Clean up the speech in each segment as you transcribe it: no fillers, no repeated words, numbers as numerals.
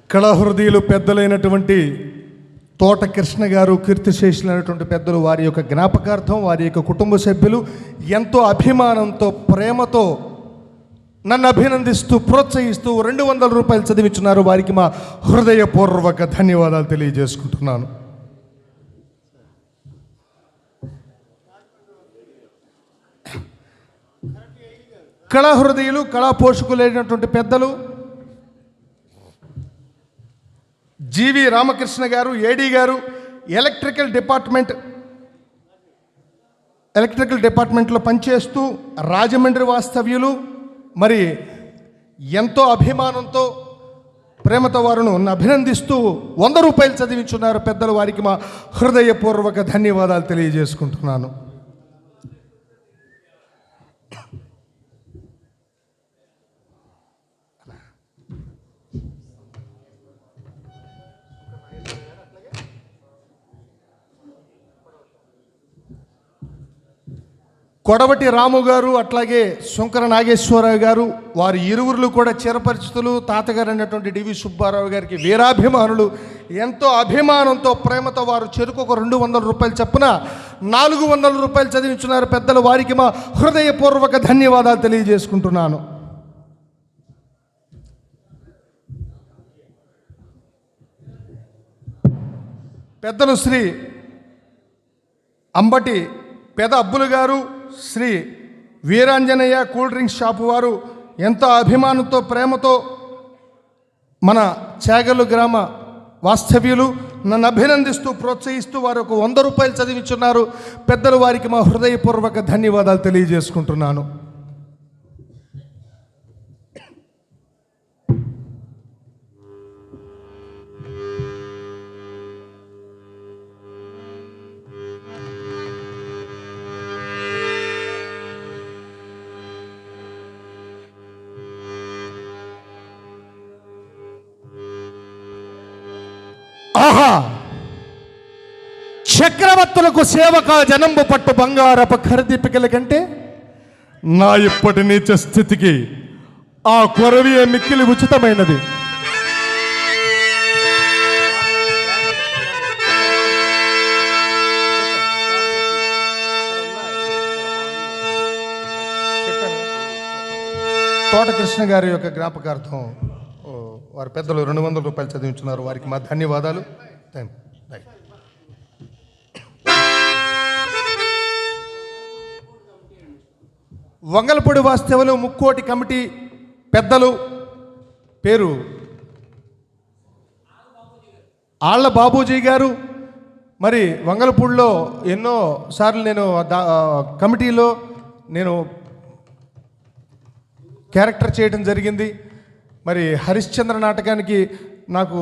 కళాహృదయులు పెద్దలైనటువంటి తోట కృష్ణ గారు, కీర్తిశేషులైనటువంటి పెద్దలు, వారి యొక్క జ్ఞాపకార్థం వారి యొక్క కుటుంబ సభ్యులు ఎంతో అభిమానంతో, ప్రేమతో నన్ను అభినందిస్తూ, ప్రోత్సహిస్తూ 200 రూపాయలు చదివించున్నారు. వారికి మా హృదయపూర్వక ధన్యవాదాలు తెలియజేసుకుంటున్నాను. కళాహృదయులు, కళా పోషకులైనటువంటి పెద్దలు జీవి రామకృష్ణ గారు, ఏడీ గారు, ఎలక్ట్రికల్ డిపార్ట్మెంట్లో పనిచేస్తూ రాజమండ్రి వాస్తవ్యులు. మరి ఎంతో అభిమానంతో, ప్రేమతో వారు నన్ను అభినందిస్తూ 100 రూపాయలు చదివించున్నారు పెద్దలు. వారికి మా హృదయపూర్వక ధన్యవాదాలు తెలియజేసుకుంటున్నాను. కొడవటి రాము గారు, అట్లాగే శంకర నాగేశ్వరరావు గారు, వారి ఇరువురు కూడా చిరపరిచితులు. తాతగారు అయినటువంటి డివి సుబ్బారావు గారికి వీరాభిమానులు. ఎంతో అభిమానంతో, ప్రేమతో వారు చెరుకు ఒక 200 రూపాయలు చొప్పున 400 రూపాయలు చదివించున్నారు పెద్దలు. వారికి మా హృదయపూర్వక ధన్యవాదాలు తెలియజేసుకుంటున్నాను. పెద్దలు శ్రీ అంబటి పెద అబ్బులు గారు, Shri Veeranjaneya cool drinks shop వారు ఎంతో అభిమానంతో, ప్రేమతో మన చేగలు గ్రామ వాస్తవ్యులు నన్ను అభినందిస్తూ, ప్రోత్సహిస్తూ వారు ఒక 100 రూపాయలు చదివించున్నారు పెద్దలు. వారికి మా హృదయపూర్వక ధన్యవాదాలు తెలియజేసుకుంటున్నాను. ఆహా, చక్రవర్తులకు సేవక జనంబు పట్టు బంగారప ఖరీదీపికల కంటే నా ఇప్పటి నీచ స్థితికి ఆ కొరవియే మిక్కిలి ఉచితమైనది. తోట కృష్ణ గారి యొక్క జ్ఞాపకార్థం వారి పెద్దలు 200 రూపాయలు చదివించున్నారు. వారికి మా ధన్యవాదాలు. వంగలపూడి వాస్తవులు ముక్కోటి కమిటీ పెద్దలు, పేరు ఆళ్ల బాబూజీ గారు. మరి వంగలపూడిలో ఎన్నో సార్లు నేను కమిటీలో క్యారెక్టర్ చేయడం జరిగింది. మరి హరిశ్చంద్ర నాటకానికి నాకు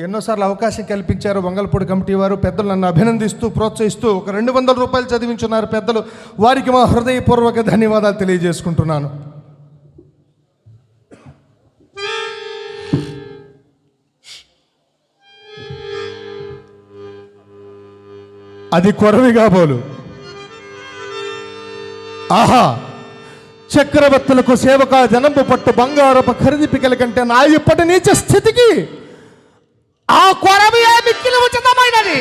ఎన్నోసార్లు అవకాశం కల్పించారు వంగలపూడి కమిటీ వారు. పెద్దలు నన్ను అభినందిస్తూ, ప్రోత్సహిస్తూ ఒక 200 రూపాయలు చదివించున్నారు పెద్దలు. వారికి మా హృదయపూర్వక ధన్యవాదాలు తెలియజేసుకుంటున్నాను. అది కొరవి కాబోలు. ఆహా, చక్రవర్తులకు సేవక జనంబు పట్టు బంగారపు ఖరీదీపికల కంటే నా ఇప్పటి నీచ స్థితికి ఆ కొరవియే మిక్కిలి ఉచితమైనది.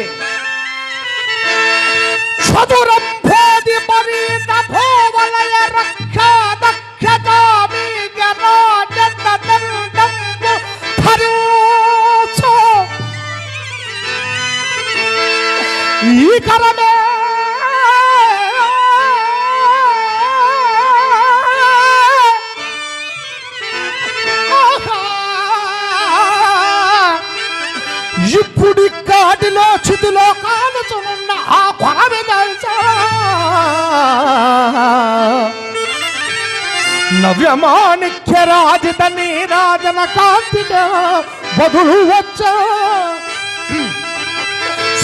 చతురంభోది పరీత భోవలయ రక్ష దక్షతామి గరాజందంబు ధరించు ఈ కరమే ఇప్పుడు కాటిలో చితిలో కాలుచున్న ఆ కొరవి నవ్యమాణిక్య రాజిత నీరాజన కాంతిగా బదులు వచ్చా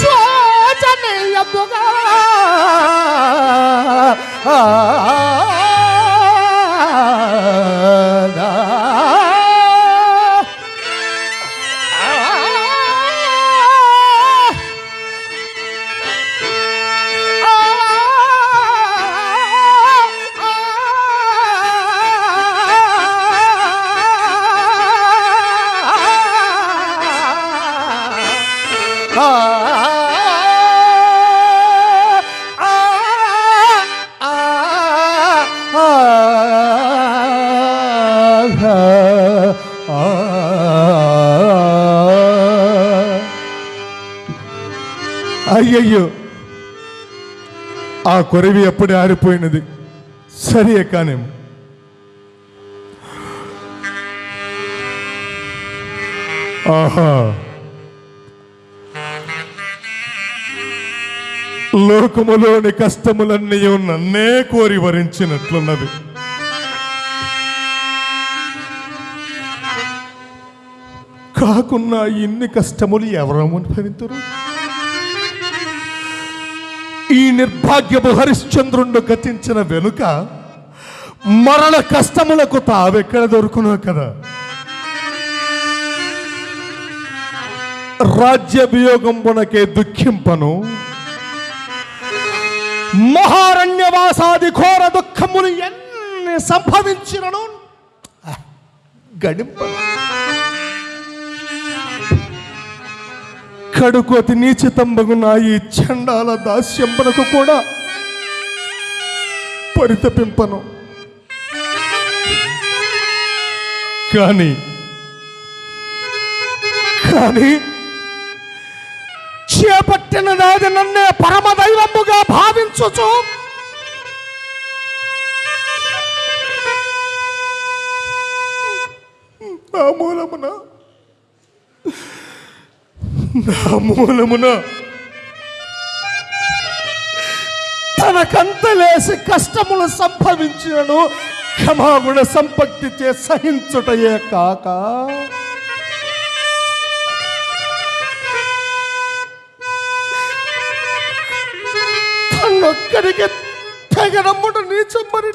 శోచనీయముగా అయ్యయ్యో, ఆ కొరివి అప్పుడే ఆరిపోయినది. సరే కానేమో. ఆహా, లోకములోని కష్టములన్నీ నన్నే కోరి వరించినట్లున్నది. కాకున్నా ఇన్ని కష్టములు ఎవరు అనుభవింతురు? ఈ నిర్భాగ్యపు హరిశ్చంద్రుండు గతించిన వెనుక మరణ కష్టములకు తావెక్కడ దొరుకునో కదా. రాజ్యవియోగంబునకే దుఃఖింపను, మహారణ్యవాసాది ఘోర దుఃఖములు ఎన్ని సంభవించినను గడింపను. కడుకోతి నీచితంబగున ఈ చండాల దాస్యంబనకు కూడా పరితపింపను. కానీ చేపట్టిన నాది నన్నే పరమదైవముగా భావించుచు నా మూలమున తనకంతలేసి కష్టములు సంభవించినను క్షమాగుణ సంపత్తిచే సహించుటయే కాక తన్నొక్కడికి తెగనమ్ముడు నీచమ్మని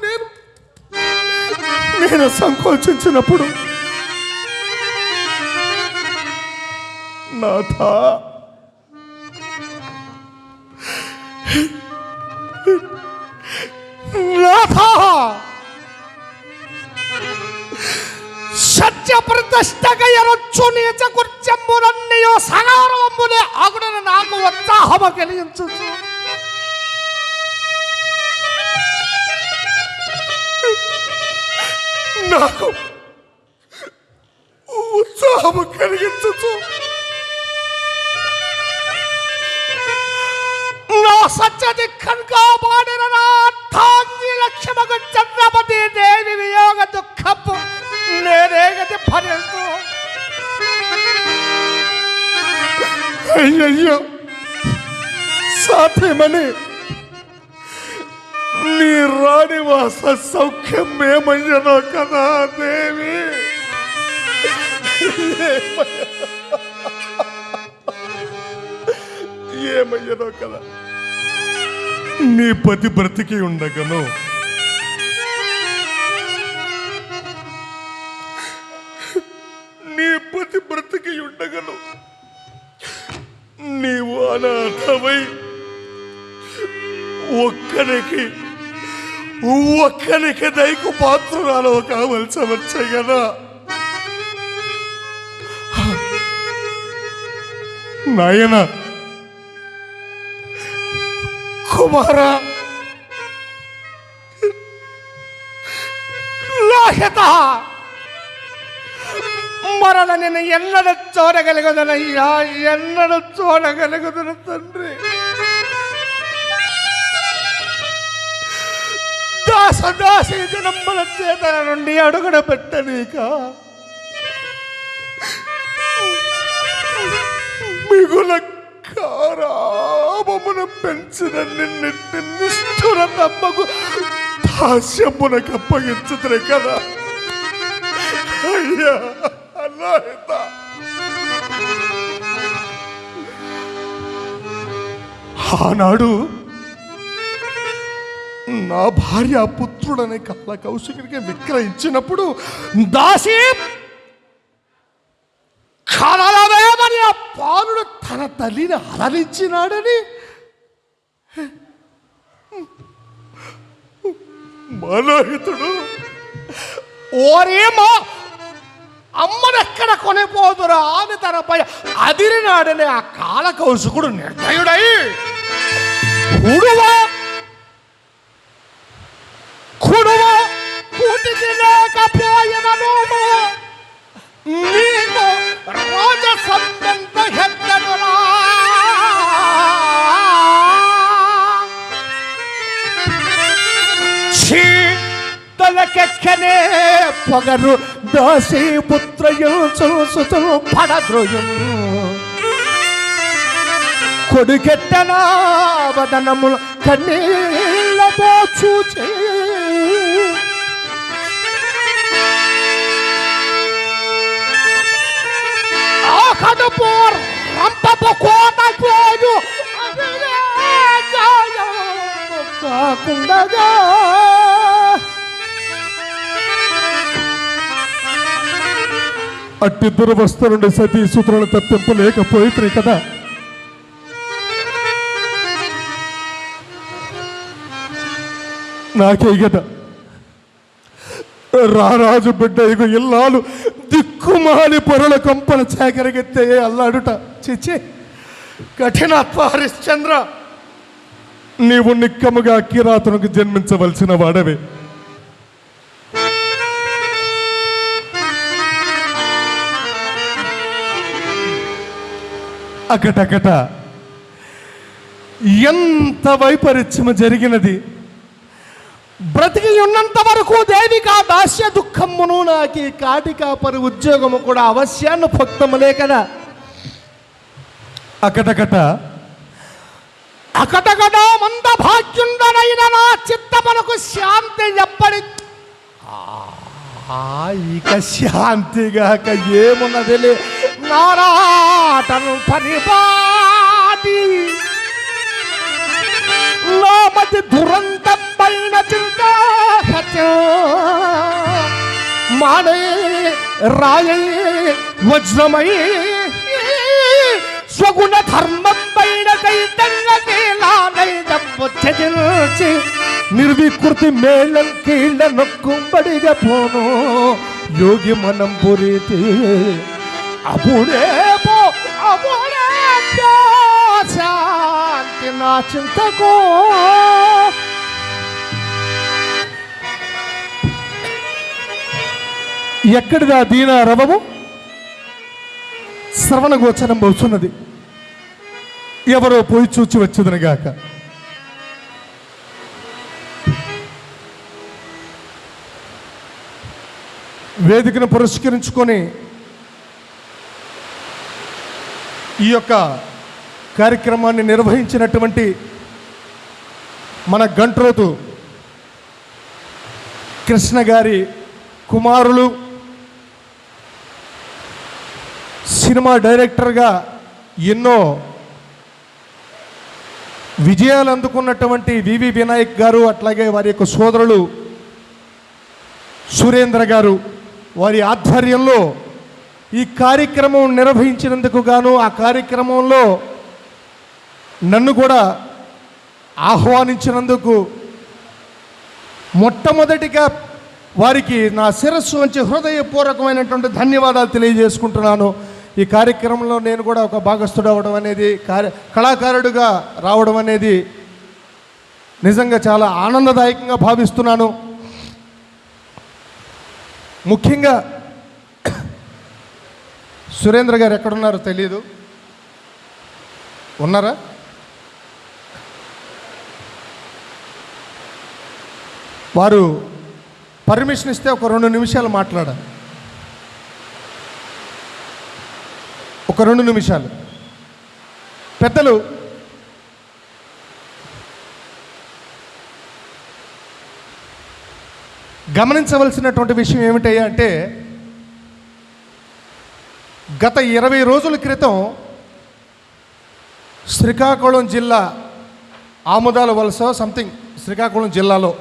నేను సంకోచించినప్పుడు, నాథ సత్య ప్రతిష్టక ఎరొచ్చు నీచ కుర్చంబులన్నయో సగారవంబులే అగుడను నాకు ఉత్సాహము కలిగించు. నాకు ఉత్సాహము కలిగించు. నా సత్యది కన్కాపాడిన నా అర్థాంగి లక్ష్యమగు చంద్రపతి దేవి వియోగ దుఃఖపు నేనేగతి భరించు. అయ్యయ్యో సాధ్యమని నీ రాణివాస సౌఖ్యం ఏమయ్యనో కదా దేవి. ఏమయ్యనో కదా. నీ పతి బ్రతికి ఉండగను నీవు అనాథమై ఒక్కనికి దైకు పాత్రురాలు కావలసి వచ్చాయి కదా. నాయన కుమారా, లాహిత మరణ నేను ఎన్నడ చూడగలుగుదనయ్యా, ఎన్నడ చూడగలుగుదను తండ్రి. దాసదాసి జనమ్మల చేత నుండి అడుగున పెట్టనీక మిగుల కారామమున పెంచిన నిన్నింటి నిష్ఠుర తమ్మకు దాస్యమునకు అప్పగించుతురే కదా. అయ్యా అల్లాహిత, ఆనాడు నా భార్య పుత్రుడనే కాల కౌశికుడికి విక్రయించినప్పుడు దాసి కలలవేమని ఆ పాలుడు తన తల్లిని అలరించినాడని మనోహితుడు ఓరేమో అమ్మనెక్కడ కొనిపోదురా అని తనపై అదిరినాడని ఆ కాల కౌశికుడు నిర్దయుడై కుడువ కూటికి లేకపోయినను పొగరు దాసి పుత్రయం చూసు పడద్రోయం కొడుకెట్టనా వదనములు కన్నీళ్ళతో చూచే ఆ కడుపు రంపపు కోట పోదు కాకుండా అట్టి దురవస్థ నుండి సతీ సూత్రాలు తప్పింపలేకపోయి కదా. నాకే కదా రారాజు బిడ్డ ఇగు ఇల్లాలు దిక్కుమాలి పొరల కంపన చేకరగెత్తే అల్లాడుట. చిచి కఠినాత్మ హరిశ్చంద్ర, నీవు నిక్కముగా కిరాతునికి జన్మించవలసిన వాడవే. అకటకట ఎంత వైపరీత్యము జరిగినది. బ్రతికి ఉన్నంత వరకు దేవికా దాస్య దుఃఖమును నాకు కాటికాపరి ఉద్యోగము కూడా అవశ్యాన్ని భక్తములే కదా. అకటకట అకటకట మంద భాగ్యుండనైన నా చిత్తమునకు శాంతి ఎప్పటి ఇక శాంతిగాక ఏమున్నదిలే. నారాటను పరిపాటి లోమతి దురంతం పైన చింత మానే రాయే వజ్రమై స్వగుణ ధర్మం పైన చైతన్యచి నిర్వికృతి మేళం కీళ్ళ నొక్కుంబడిగా పోను యోగి మనం పురీతి అప్పుడే పో అప్పుడే శాంతి నా చింతకో. ఎక్కడిదా దీన రవము శ్రవణ గోచరం అవుతున్నది. ఎవరో పోయి చూచి వచ్చేదనగాక. వేదికను పురస్కరించుకొని ఈ యొక్క కార్యక్రమాన్ని నిర్వహించినటువంటి మన గంట్రోతు కృష్ణ గారి కుమారులు, సినిమా డైరెక్టర్గా ఎన్నో విజయాలు అందుకున్నటువంటి వివి వినాయక్ గారు, అట్లాగే వారి యొక్క సోదరులు సురేంద్ర గారు, వారి ఆధ్వర్యంలో ఈ కార్యక్రమం నిర్వహించినందుకు గాను, ఆ కార్యక్రమంలో నన్ను కూడా ఆహ్వానించినందుకు మొట్టమొదటిగా వారికి నా శిరస్సు నుంచి హృదయపూర్వకమైనటువంటి ధన్యవాదాలు తెలియజేసుకుంటున్నాను. ఈ కార్యక్రమంలో నేను కూడా ఒక భాగస్థుడు అవ్వడం అనేది, కళాకారుడిగా రావడం అనేది నిజంగా చాలా ఆనందదాయకంగా భావిస్తున్నాను. ముఖ్యంగా సురేంద్ర గారు ఎక్కడున్నారో తెలియదు, ఉన్నారా? వారు పర్మిషన్ ఇస్తే ఒక 2 నిమిషాలు మాట్లాడాలి. ఒక 2 నిమిషాలు. పెద్దలు, గమనించవలసినటువంటి విషయం ఏమిటయ్యా అంటే, గత 20 రోజుల క్రితం శ్రీకాకుళం జిల్లా ఆముదాల వలస శ్రీకాకుళం జిల్లాలో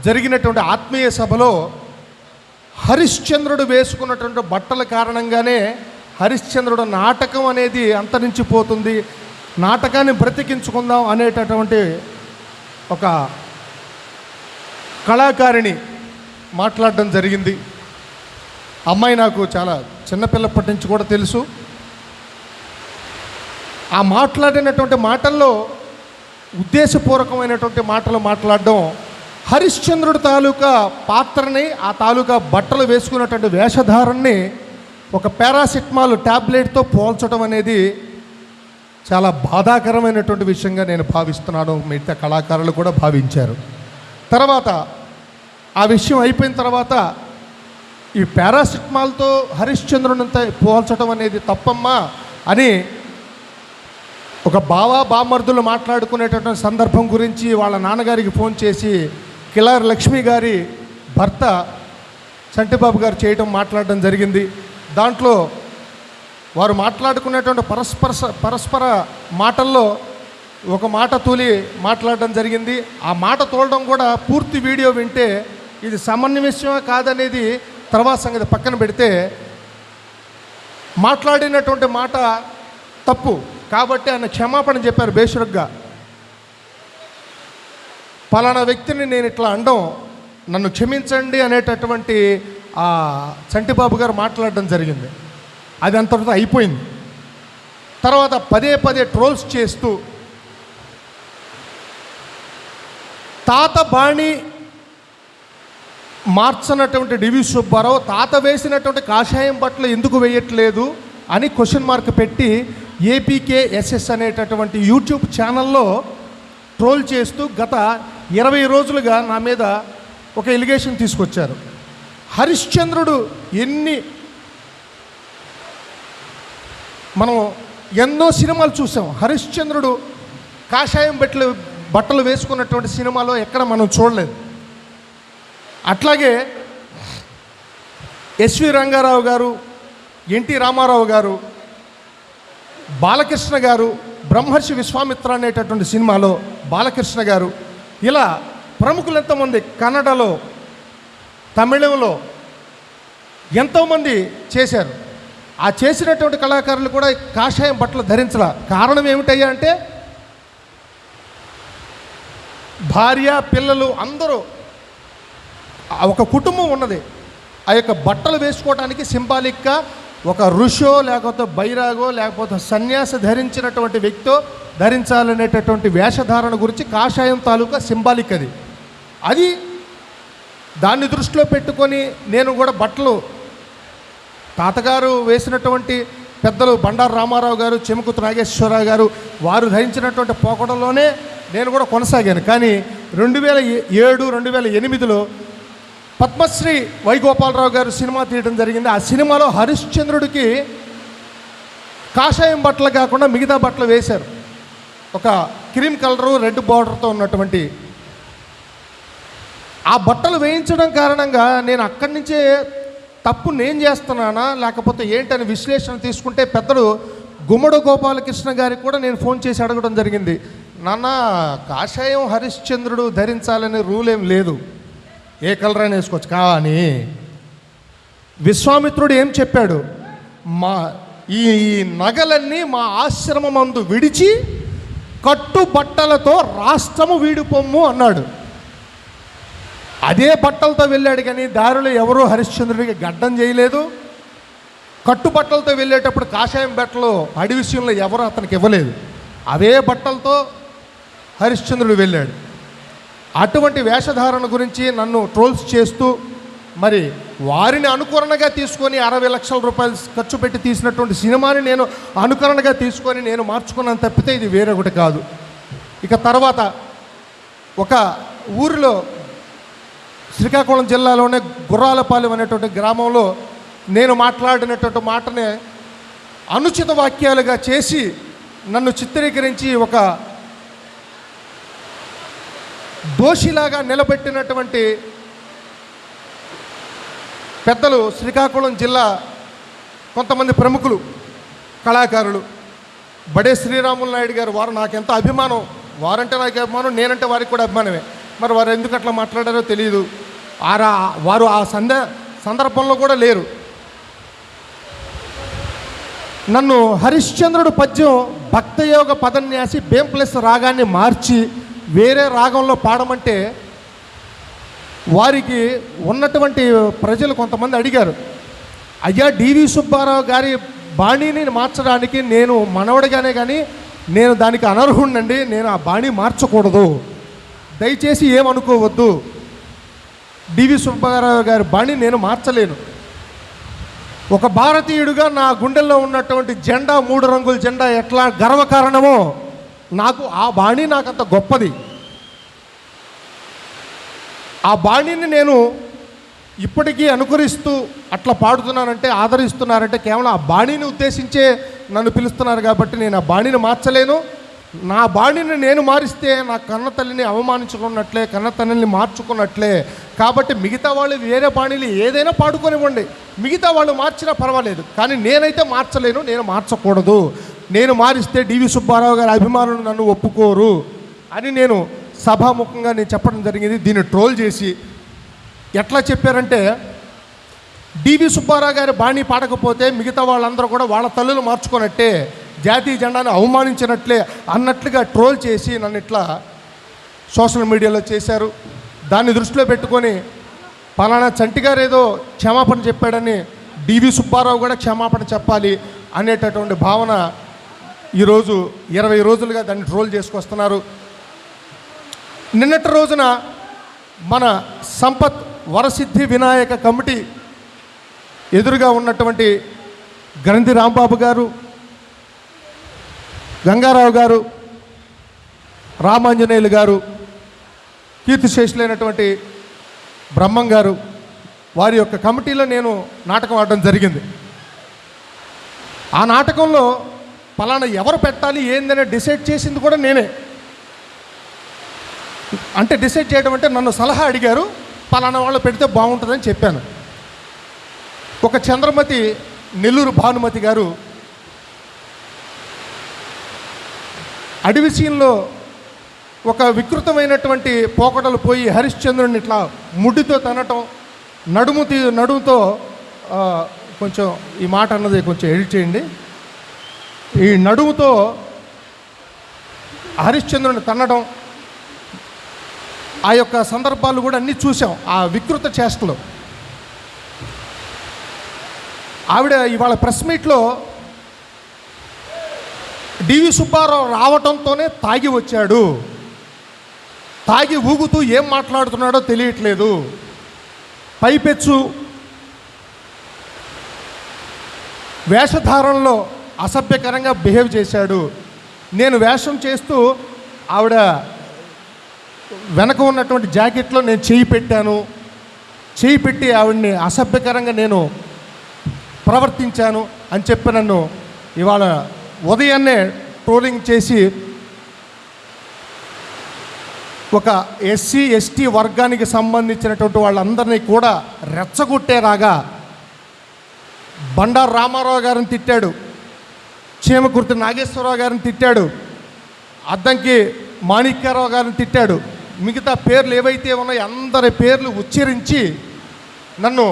జరిగినటువంటి ఆత్మీయ సభలో హరిశ్చంద్రుడు వేసుకున్నటువంటి బట్టల కారణంగానే హరిశ్చంద్రుడు నాటకం అనేది అంతరించిపోతుంది, నాటకాన్ని బ్రతికించుకుందాం అనేటటువంటి ఒక కళాకారిణి మాట్లాడడం జరిగింది. అమ్మాయి నాకు చాలా చిన్నపిల్లప్పటి నుంచి కూడా తెలుసు. ఆ మాట్లాడినటువంటి మాటల్లో ఉద్దేశపూర్వకమైనటువంటి మాటలు మాట్లాడడం, హరిశ్చంద్రుడి తాలూకా పాత్రని, ఆ తాలూకా బట్టలు వేసుకున్నటువంటి వేషధారణని ఒక పారాసిటమాల్ ట్యాబ్లెట్తో పోల్చడం అనేది చాలా బాధాకరమైనటువంటి విషయంగా నేను భావిస్తున్నాను. మిగతా కళాకారులు కూడా భావించారు. తర్వాత ఆ విషయం అయిపోయిన తర్వాత ఈ పారాసిటమాల్తో హరిశ్చంద్రునితో పోల్చడం అనేది తప్పమ్మా అని ఒక బామర్దులు మాట్లాడుకునేటటువంటి సందర్భం గురించి వాళ్ళ నాన్నగారికి ఫోన్ చేసి కిలారి లక్ష్మి గారి భర్త చంటిబాబు గారు మాట్లాడడం జరిగింది. దాంట్లో వారు మాట్లాడుకునేటువంటి పరస్పర మాటల్లో ఒక మాట తూలి మాట్లాడడం జరిగింది. ఆ మాట తోలడం కూడా పూర్తి వీడియో వింటే ఇది సమన్వయమే కాదనేది తర్వాత సంగతి పక్కన పెడితే, మాట్లాడినటువంటి మాట తప్పు కాబట్టి ఆయన క్షమాపణ చెప్పారు బేషురుగ్గా. పలానా వ్యక్తిని నేను ఇట్లా అనడం, నన్ను క్షమించండి అనేటటువంటి ఆ చంటిబాబు గారు మాట్లాడడం జరిగింది. అది అంతటితో అయిపోయింది. తర్వాత పదే ట్రోల్స్ చేస్తూ తాత బాణి మార్చనటువంటి డివి సుబ్బారావు తాత వేసినటువంటి కాషాయం బట్టలు ఎందుకు వేయట్లేదు అని క్వశ్చన్ మార్క్ పెట్టి ఏపీకేఎస్ఎస్ అనేటటువంటి యూట్యూబ్ ఛానల్లో ట్రోల్ చేస్తూ గత 20 రోజులుగా నా మీద ఒక ఎలిగేషన్ తీసుకొచ్చారు. హరిశ్చంద్రుడు మనం ఎన్నో సినిమాలు చూసాం. హరిశ్చంద్రుడు కాషాయం బట్టలు వేసుకున్నటువంటి సినిమాలో ఎక్కడ మనం చూడలేదు. అట్లాగే ఎస్వి రంగారావు గారు, ఎన్టీ రామారావు గారు, బాలకృష్ణ గారు, బ్రహ్మర్షి విశ్వామిత్ర అనేటటువంటి సినిమాలో బాలకృష్ణ గారు, ఇలా ప్రముఖులు ఎంతోమంది కన్నడలో, తమిళంలో ఎంతోమంది చేశారు. ఆ చేసినటువంటి కళాకారులు కూడా కాషాయం బట్టలు ధరించాల. కారణం ఏమిటయ్యా అంటే భార్య పిల్లలు అందరూ ఒక కుటుంబం ఉన్నది. ఆ యొక్క బట్టలు వేసుకోవడానికి సింబాలిక్గా ఒక ఋషో లేకపోతే బైరాగో లేకపోతే సన్యాసి ధరించినటువంటి వ్యక్తో ధరించాలనేటటువంటి వేషధారణ గురించి కాషాయం తాలూకా సింబాలిక్ అది దాన్ని దృష్టిలో పెట్టుకొని నేను కూడా బట్టలు తాతగారు వేసినటువంటి పెద్దలు బండారు రామారావు గారు, చెముకుతు నాగేశ్వరరావు గారు వారు ధరించినటువంటి పోకడంలోనే నేను కూడా కొనసాగాను. కానీ 2007, 2008లో పద్మశ్రీ వైగోపాలరావు గారు సినిమా తీయడం జరిగింది. ఆ సినిమాలో హరిశ్చంద్రుడికి కాషాయం బట్టలు కాకుండా మిగతా బట్టలు వేశారు. ఒక క్రీమ్ కలరు రెడ్ బార్డర్తో ఉన్నటువంటి ఆ బట్టలు వేయించడం కారణంగా నేను అక్కడి నుంచే తప్పు నేను చేస్తున్నానా లేకపోతే ఏంటని విశ్లేషణ తీసుకుంటే పెద్దలు గుమ్మడి గోపాలకృష్ణ గారికి కూడా నేను ఫోన్ చేసి అడగడం జరిగింది. నాన్న, కాషాయం హరిశ్చంద్రుడు ధరించాలనే రూల్ ఏం లేదు, ఏ కలర్ అయినా వేసుకోవచ్చు. కానీ విశ్వామిత్రుడు ఏం చెప్పాడు, ఈ నగలన్నీ మా ఆశ్రమమందు విడిచి కట్టుబట్టలతో రాష్ట్రము వీడిపోమ్ము అన్నాడు. అదే బట్టలతో వెళ్ళాడు కానీ దారిలో ఎవరూ హరిశ్చంద్రుడికి గడ్డం చేయలేదు. కట్టుబట్టలతో వెళ్ళేటప్పుడు కాషాయం బట్టలు అడి విషయంలో ఎవరు అతనికి ఇవ్వలేదు. అవే బట్టలతో హరిశ్చంద్రుడు వెళ్ళాడు. అటువంటి వేషధారణ గురించి నన్ను ట్రోల్స్ చేస్తూ మరి వారిని అనుకరణగా తీసుకొని 60 లక్షల రూపాయలు ఖర్చు పెట్టి తీసినటువంటి సినిమాని నేను అనుకరణగా తీసుకొని నేను మార్చుకున్నాను తప్పితే ఇది వేరొకటి కాదు. ఇక తర్వాత ఒక ఊరిలో శ్రీకాకుళం జిల్లాలోనే గుర్రాలపాలెం అనేటువంటి గ్రామంలో నేను మాట్లాడినటువంటి మాటనే అనుచిత వాక్యాలుగా చేసి నన్ను చిత్రీకరించి ఒక దోషిలాగా నిలబెట్టినటువంటి పెద్దలు శ్రీకాకుళం జిల్లా కొంతమంది ప్రముఖులు కళాకారులు బడే శ్రీరాములు నాయుడు గారు. వారు నాకెంతో అభిమానం, వారంటే నాకు అభిమానం, నేనంటే వారికి కూడా అభిమానమే. మరి వారు ఎందుకు అట్లా మాట్లాడారో తెలియదు. వారు ఆ సందర్భంలో కూడా లేరు. నన్ను హరిశ్చంద్రుడు పద్యం భక్తయోగ పదన్యాసి బేంప్లస్ రాగాన్ని మార్చి వేరే రాగంలో పాడమంటే వారికి ఉన్నటువంటి ప్రజలు కొంతమంది అడిగారు, అయ్యా డివి సుబ్బారావు గారి బాణీని మార్చడానికి నేను మనవడిగానే కానీ నేను దానికి అనర్హుడినండి, నేను ఆ బాణీ మార్చకూడదు, దయచేసి ఏమనుకోవద్దు, డివి సుబ్బారావు గారి బాణీ నేను మార్చలేను. ఒక భారతీయుడిగా నా గుండెల్లో ఉన్నటువంటి జెండా, 3 రంగుల జెండా ఎట్లా గర్వకారణమో నాకు ఆ బాణీ నాకంత గొప్పది. ఆ బాణీని నేను ఇప్పటికీ అనుకరిస్తూ అట్లా పాడుతున్నానంటే, ఆదరిస్తున్నారంటే కేవలం ఆ బాణీని ఉద్దేశించే నన్ను పిలుస్తున్నారు కాబట్టి నేను ఆ బాణీని మార్చలేను. నా బాణీని నేను మారిస్తే నా కన్న తల్లిని అవమానించుకున్నట్లే, కన్న తల్లిని మార్చుకున్నట్లే. కాబట్టి మిగతా వాళ్ళు వేరే బాణీలు ఏదైనా పాడుకొనివ్వండి, మిగతా వాళ్ళు మార్చినా పర్వాలేదు, కానీ నేనైతే మార్చలేను, నేను మార్చకూడదు. నేను మారిస్తే డివి సుబ్బారావు గారి అభిమానులు నన్ను ఒప్పుకోరు అని నేను సభాముఖంగా నేను చెప్పడం జరిగింది. దీన్ని ట్రోల్ చేసి ఎట్లా చెప్పారంటే, డివి సుబ్బారావు గారి బాణీ పాడకపోతే మిగతా వాళ్ళందరూ కూడా వాళ్ళ తల్లులు మార్చుకున్నట్టే, జాతీయ జెండాను అవమానించినట్లే అన్నట్లుగా ట్రోల్ చేసి నన్ను ఇట్లా సోషల్ మీడియాలో చేశారు. దాన్ని దృష్టిలో పెట్టుకొని పలానా చంటి గారు ఏదో క్షమాపణ చెప్పాడని డివి సుబ్బారావు కూడా క్షమాపణ చెప్పాలి అనేటటువంటి భావన ఈరోజు 20 రోజులుగా దాన్ని ట్రోల్ చేసుకొస్తున్నారు. నిన్నటి రోజున మన సంపత్ వరసిద్ధి వినాయక కమిటీ ఎదురుగా ఉన్నటువంటి గ్రంథి రాంబాబు గారు, గంగారావు గారు, రామాంజనేయులు గారు, కీర్తిశేషులైనటువంటి బ్రహ్మం గారు, వారి యొక్క కమిటీలో నేను నాటకం ఆడడం జరిగింది. ఆ నాటకంలో పలానా ఎవరు పెట్టాలి ఏందనే డిసైడ్ చేసింది కూడా నేనే. అంటే డిసైడ్ చేయడం అంటే నన్ను సలహా అడిగారు, పలానా వాళ్ళు పెడితే బాగుంటుందని చెప్పాను. ఒక చంద్రమతి, నెల్లూరు భానుమతి గారు అడవి సీన్లో ఒక వికృతమైనటువంటి పోకడలు పోయి హరిశ్చంద్రుడిని ఇట్లా ముడ్డితో తనటం, నడుముతో కొంచెం ఈ మాట అన్నది కొంచెం ఎడిట్ చేయండి, ఈ నడుముతో హరిశ్చంద్రుడిని తన్నడం, ఆ యొక్క సందర్భాలు కూడా అన్నీ చూసాం ఆ వికృత చేష్టలో. ఆవిడ ఇవాళ ప్రెస్ మీట్లో డివి సుబ్బారావు రావటంతోనే తాగి వచ్చాడు, తాగి ఊగుతూ ఏం మాట్లాడుతున్నాడో తెలియట్లేదు, పైపెచ్చు వేషధారణలో అసభ్యకరంగా బిహేవ్ చేశాడు. నేను వేషం చేస్తూ ఆవిడ వెనక ఉన్నటువంటి జాకెట్లో నేను చేయి పెట్టాను, చేయి పెట్టి ఆవిడని అసభ్యకరంగా నేను ప్రవర్తించాను అని చెప్పి నన్ను ఇవాళ ఉదయాన్నే ట్రోలింగ్ చేసి ఒక ఎస్సీ ఎస్టీ వర్గానికి సంబంధించినటువంటి వాళ్ళందరినీ కూడా రెచ్చగొట్టేలాగా బండారు రామారావు గారిని తిట్టాడు, చీమకుర్తి నాగేశ్వరరావు గారిని తిట్టాడు, అద్దంకి మాణిక్యారావు గారిని తిట్టాడు. మిగతా పేర్లు ఏవైతే ఉన్నాయో అందరి పేర్లు ఉచ్చరించి నన్ను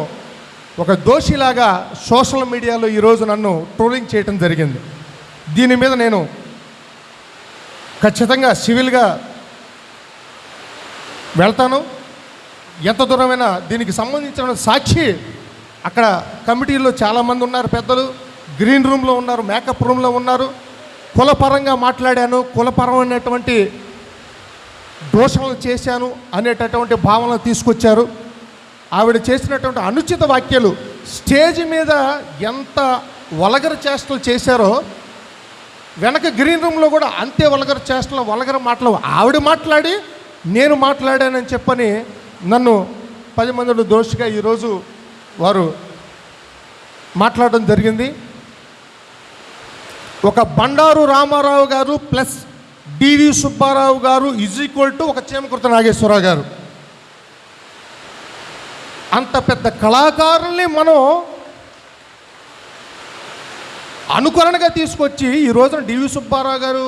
ఒక దోషిలాగా సోషల్ మీడియాలో ఈరోజు నన్ను ట్రోలింగ్ చేయడం జరిగింది. దీని మీద నేను ఖచ్చితంగా సివిల్గా వెళ్తాను. ఎంత దూరమైనా దీనికి సంబంధించిన సాక్షి అక్కడ కమిటీలో చాలామంది ఉన్నారు, పెద్దలు గ్రీన్ రూమ్లో ఉన్నారు, మేకప్ రూమ్లో ఉన్నారు. కులపరంగా మాట్లాడాను, కులపరమైనటువంటి దోషణలు చేశాను అనేటటువంటి భావన తీసుకొచ్చారు. ఆవిడ చేసినటువంటి అనుచిత వ్యాఖ్యలు స్టేజ్ మీద ఎంత వల్గర్ చేష్టలు చేశారో వెనక గ్రీన్ రూమ్లో కూడా అంతే వల్గర్ చేష్టలు, వల్గర్ మాటలు ఆవిడ మాట్లాడి నేను మాట్లాడానని చెప్పని నన్ను 10 మందిలో దోషిగా ఈరోజు వారు మాట్లాడడం జరిగింది. ఒక బండారు రామారావు గారు ప్లస్ డివి సుబ్బారావు గారు = ఒక చీమకుర్తి నాగేశ్వరరావు గారు. అంత పెద్ద కళాకారుల్ని మనం అనుకరణగా తీసుకొచ్చి ఈ రోజున డివి సుబ్బారావు గారు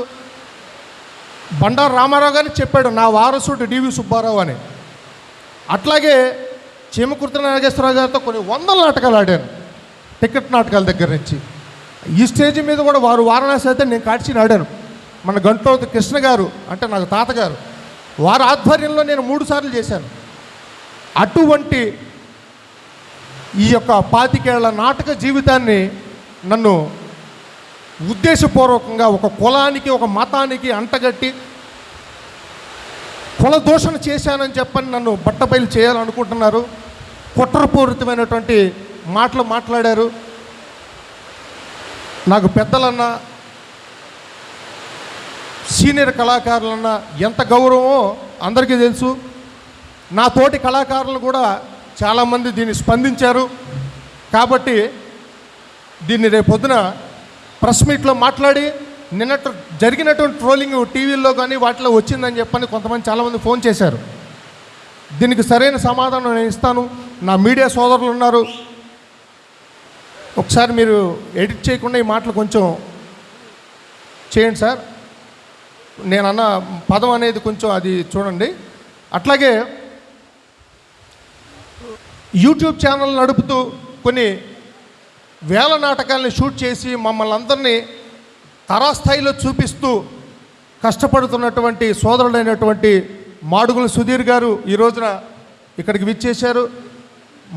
బండారు రామారావు గారిని చెప్పాడు నా వారసుడు డివి సుబ్బారావు అని. అట్లాగే చీమకుర్తి నాగేశ్వరరావు గారితో కొన్ని 100 నాటకాలు ఆడాను, టికెట్ నాటకాల దగ్గర నుంచి. ఈ స్టేజ్ మీద కూడా వారు వారణాసి అయితే నేను కాడ్చి ఆడాను. మన గంటోతి కృష్ణ గారు అంటే నాకు తాతగారు, వారి ఆధ్వర్యంలో నేను 3 సార్లు చేశాను. అటువంటి ఈ యొక్క 25 ఏళ్ల నాటక జీవితాన్ని నన్ను ఉద్దేశపూర్వకంగా ఒక కులానికి ఒక మతానికి అంటగట్టి కుల దూషణ చేశానని చెప్పని నన్ను బట్టబయలు చేయాలనుకుంటున్నారు. కుట్రపూరితమైనటువంటి మాటలు మాట్లాడారు. నాకు పెద్దలన్నా సీనియర్ కళాకారులన్నా ఎంత గౌరవమో అందరికీ తెలుసు. నా తోటి కళాకారులను కూడా చాలామంది దీన్ని స్పందించారు. కాబట్టి దీన్ని రేపొద్దున ప్రెస్ మీట్లో మాట్లాడి నిన్నట్టు జరిగినటువంటి ట్రోలింగ్ టీవీల్లో కానీ వాటిలో వచ్చిందని చెప్పని కొంతమంది చాలామంది ఫోన్ చేశారు. దీనికి సరైన సమాధానం నేను ఇస్తాను. నా మీడియా సోదరులు ఉన్నారు, ఒకసారి మీరు ఎడిట్ చేయకుండా ఈ మాటలు కొంచెం చేయండి సార్. నేను అన్న పదం అనేది కొంచెం అది చూడండి. అట్లాగే యూట్యూబ్ ఛానల్ నడుపుతూ కొన్ని వేల నాటకాలని షూట్ చేసి మమ్మల్ని అందరినీ తారాస్థాయిలో చూపిస్తూ కష్టపడుతున్నటువంటి సోదరుడైనటువంటి మాడుగుల సుధీర్ గారు ఈ రోజున ఇక్కడికి విచ్చేశారు.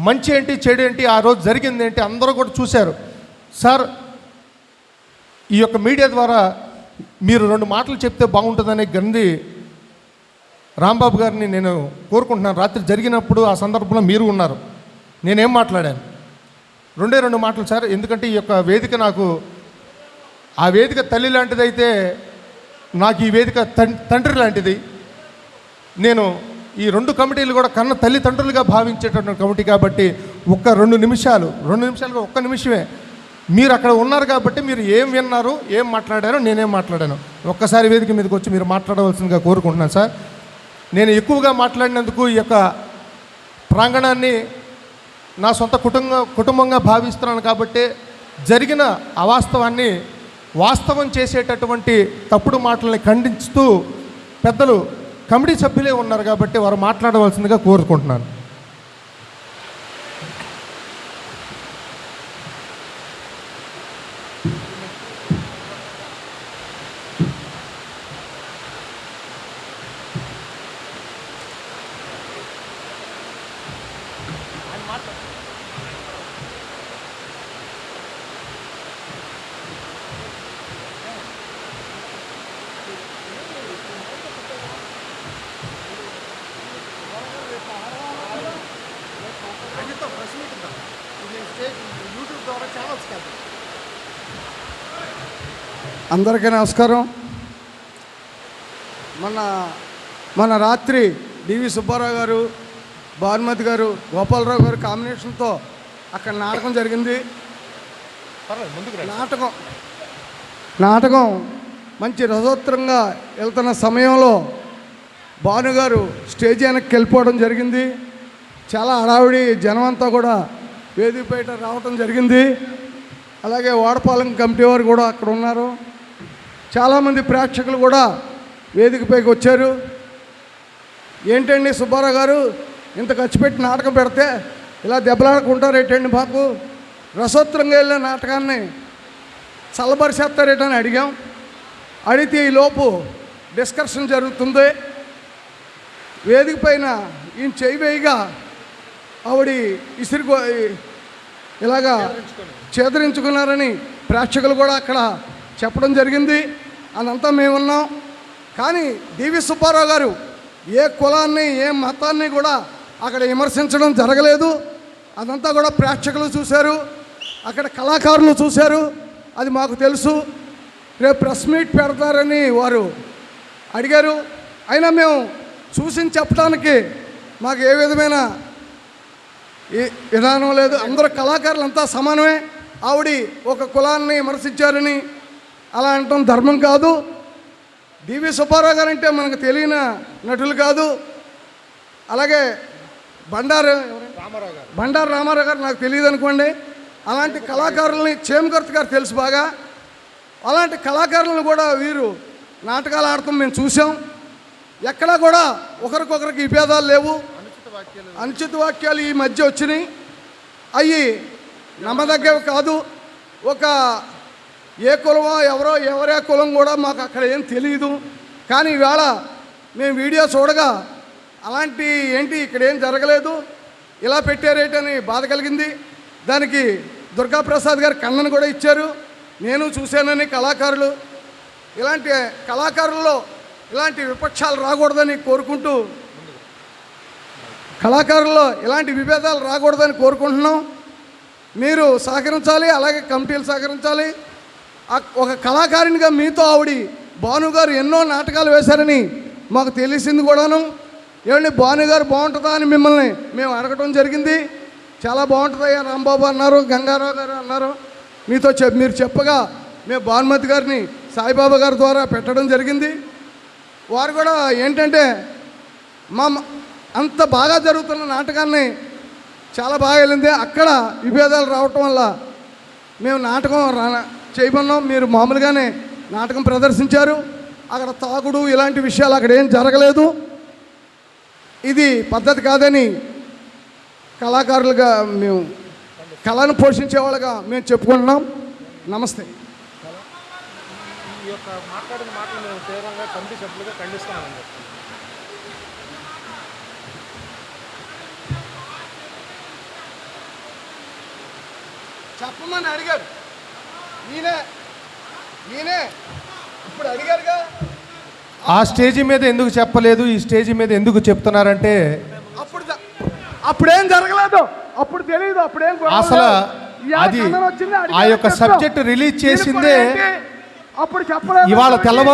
మంచి ఏంటి చెడు ఏంటి ఆ రోజు జరిగింది ఏంటి అందరూ కూడా చూశారు. సార్, ఈ యొక్క మీడియా ద్వారా మీరు 2 మాటలు చెప్తే బాగుంటుందనే గంది రాంబాబు గారిని నేను కోరుకుంటున్నాను. రాత్రి జరిగినప్పుడు ఆ సందర్భంలో మీరు ఉన్నారు. నేనేం మాట్లాడాను 2 మాటలు సార్. ఎందుకంటే ఈ యొక్క వేదిక నాకు ఆ వేదిక తల్లి లాంటిదైతే నాకు ఈ వేదిక తండ్రి లాంటిది. నేను ఈ 2 కమిటీలు కూడా కన్న తల్లిదండ్రులుగా భావించేటటువంటి కమిటీ కాబట్టి ఒక్క 2 నిమిషాలుగా ఒక్క నిమిషమే మీరు అక్కడ ఉన్నారు కాబట్టి మీరు ఏం విన్నారు, ఏం మాట్లాడారో నేనేం మాట్లాడాను ఒక్కసారి వేదిక మీదకి వచ్చి మీరు మాట్లాడవలసిందిగా కోరుకుంటున్నాను సార్. నేను ఎక్కువగా మాట్లాడినందుకు ఈ యొక్క ప్రాంగణాన్ని నా సొంత కుటుంబంగా భావిస్తున్నాను కాబట్టి జరిగిన అవాస్తవాన్ని వాస్తవం చేసేటటువంటి తప్పుడు మాటల్ని ఖండిస్తూ పెద్దలు కమిటీ సభ్యులే ఉన్నారు కాబట్టి వారు మాట్లాడవలసిందిగా కోరుకుంటున్నాను. అందరికీ నమస్కారం. మన రాత్రి డివి సుబ్బారావు గారు, భానుమతి గారు, గోపాలరావు గారు కాంబినేషన్తో అక్కడ నాటకం జరిగింది. నాటకం మంచి రసోత్తరంగా వెళ్తున్న సమయంలో భానుగారు స్టేజ్ వెనక్కి వెళ్ళిపోవడం జరిగింది. చాలా హడావిడి జనం అంతా కూడా వేదిక బయట రావటం జరిగింది. అలాగే వాడపాలెం కమిటీ వారు కూడా అక్కడ ఉన్నారు. చాలామంది ప్రేక్షకులు కూడా వేదికపైకి వచ్చారు. ఏంటండి సుబ్బారావు గారు ఇంత ఖర్చు పెట్టి నాటకం పెడితే ఇలా దెబ్బలాడుకుంటారేటండి, మాకు రసోత్తరంగా వెళ్ళిన నాటకాన్ని చల్లబరిచేస్తారేటని అడిగాం. అడిగితే ఈలోపు డిస్కషన్ జరుగుతుంది. వేదిక పైన ఈయన చేయి వేయిగా ఆవిడ ఇలాగా చేదరించుకున్నారని ప్రేక్షకులు కూడా అక్కడ చెప్పడం జరిగింది. అదంతా మేమున్నాం. కానీ డివి సుబ్బారావు గారు ఏ కులాన్ని ఏ మతాన్ని కూడా అక్కడ విమర్శించడం జరగలేదు. అదంతా కూడా ప్రేక్షకులు చూశారు, అక్కడ కళాకారులు చూశారు. అది మాకు తెలుసు. రేపు ప్రెస్ మీట్ పెడతారని వారు అడిగారు. అయినా మేము చూసి చెప్పడానికి మాకు ఏ విధమైన విధానం లేదు. అందరూ కళాకారులంతా సమానమే. ఆవిడ ఒక కులాన్ని విమర్శించారని అలా అనటం ధర్మం కాదు. డివి సుబ్బారావు గారు అంటే మనకు తెలియని నటులు కాదు. అలాగే బండారు రామారావు గారు నాకు తెలియదు అనుకోండి. అలాంటి కళాకారులని చేమకర్తి గారు తెలుసు బాగా. అలాంటి కళాకారులను కూడా వీరు నాటకాలు ఆడటం మేము చూసాం. ఎక్కడా కూడా ఒకరికొకరికి విభేదాలు లేవు. అనుచిత వాక్యాలు ఈ మధ్య వచ్చినాయి. అవి నమ్మదగ్గవి కాదు. ఒక ఏ కులమో ఎవరే కులం కూడా మాకు అక్కడ ఏం తెలియదు. కానీ ఈవేళ మేము వీడియో చూడగా అలాంటి ఏంటి ఇక్కడ ఏం జరగలేదు, ఇలా పెట్టారేటని బాధ కలిగింది. దానికి దుర్గాప్రసాద్ గారు ఖండన కూడా ఇచ్చారు. నేను చూశానని కళాకారులు ఇలాంటి కళాకారుల్లో ఇలాంటి విపక్షాలు రాకూడదని కోరుకుంటూ, కళాకారుల్లో ఇలాంటి విభేదాలు రాకూడదని కోరుకుంటున్నాం. మీరు సహకరించాలి, అలాగే కమిటీలు సహకరించాలి. ఒక కళాకారునిగా మీతో ఆవిడ భాను గారు ఎన్నో నాటకాలు వేశారని మాకు తెలిసింది కూడాను. ఏమండి భాను గారు బాగుంటుందా అని మిమ్మల్ని మేము అడగటం జరిగింది. చాలా బాగుంటుందయ్యా రాంబాబు అన్నారు, గంగారావు గారు అన్నారు. మీతో మీరు చెప్పగా మేము భానుమతి గారిని సాయిబాబా గారి ద్వారా పెట్టడం జరిగింది. వారు కూడా ఏంటంటే మా అంత బాగా జరుగుతున్న నాటకాన్ని చాలా బాగా వెళ్ళింది. అక్కడ విభేదాలు రావటం వల్ల మేము నాటకం చేయమన్నాం. మీరు మామూలుగానే నాటకం ప్రదర్శించారు. అక్కడ తాగుడు ఇలాంటి విషయాలు అక్కడ ఏం జరగలేదు. ఇది పద్ధతి కాదని కళాకారులుగా మేము కళను పోషించే వాళ్ళగా మేము చెప్పుకుంటున్నాం. నమస్తే. ఈ యొక్క మాట్లాడిన మాటలు మేము తీవ్రంగా కమిటీ సభ్యులుగా ఖండిస్తున్నామండి. చెప్పమని అడిగారు. ఈయనే ఇప్పుడు అడిగారుగా. ఆ స్టేజీ మీద ఎందుకు చెప్పలేదు, ఈ స్టేజీ మీద ఎందుకు చెప్తున్నారంటే అప్పుడేం జరగలేదు, అప్పుడు తెలియదు, అప్పుడేం అసలు అది ఆ యొక్క సబ్జెక్ట్ రిలీజ్ చేసిందే అప్పుడు చెప్పలేదు. ఇవాళ తెల్లవారు